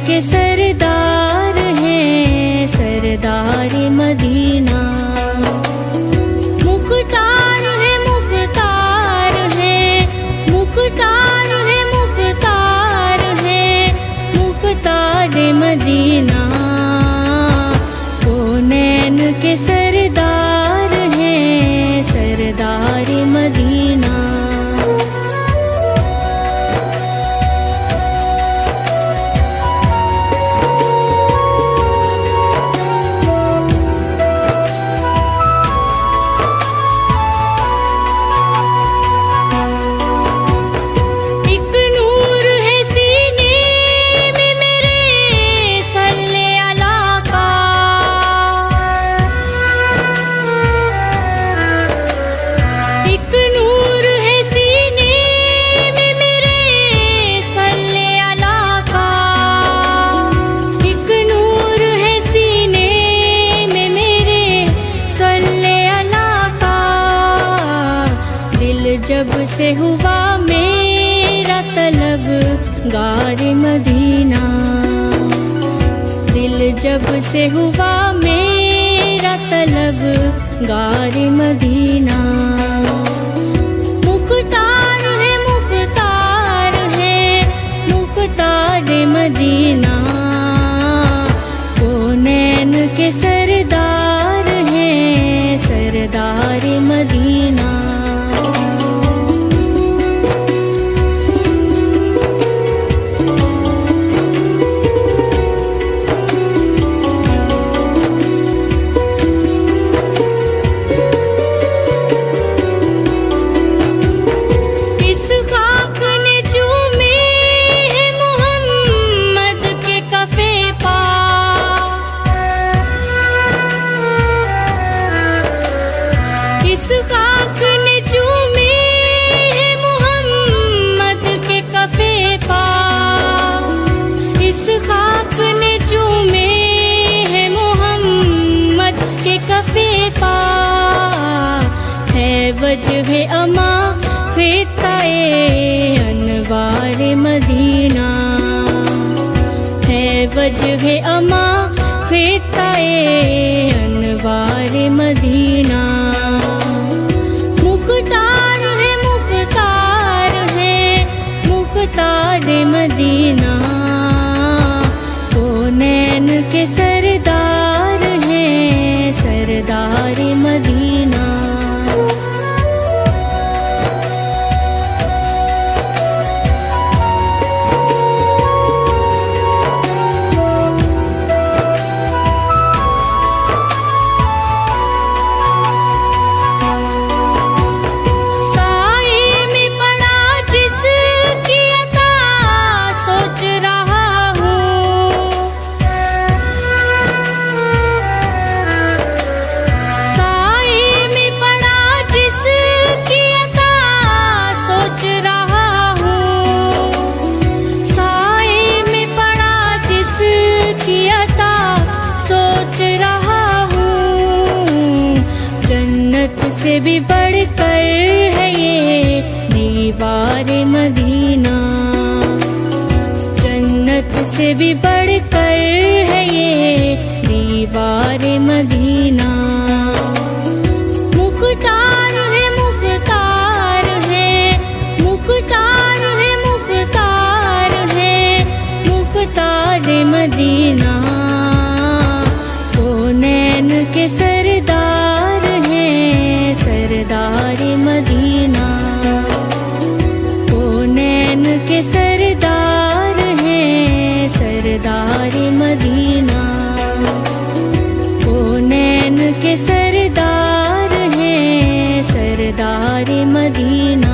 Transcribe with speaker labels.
Speaker 1: के सरदार हैं सरदार मदीना। मुख्तार है मुख्तार है मुख्तार है मुख्तार है मुख्तार मदीना। कौनैन के सरदार हैं सरदार मदीना। जब से हुआ मेरा तलब गार मदीना। दिल जब से हुआ मेरा तलब गार मदीना। मुख्तार है मुख्तार है मुख्तार मदीना। कौनैन के सरदार हैं सरदार मदीना। वजह अमा ख़िताए अनवार मदीना। है वजह अमा ख़िताए अनवार मदीना। मुख्तार है मुख्तार है मुख्तार मदीना। कौनैन के सरदार हैं सरदार मदीना। से भी बढ़कर है ये दीवार मदीना। जन्नत से भी बढ़कर है ये दीवार मदीना। मुख्तार है मुख्तार है मुख्तार है मुख्तार है मुख्तार मदीना। कौनैन के सरदार हैं सरदार मदीना। कौनैन के सरदार हैं सरदार मदीना। कौनैन के सरदार हैं सरदार मदीना।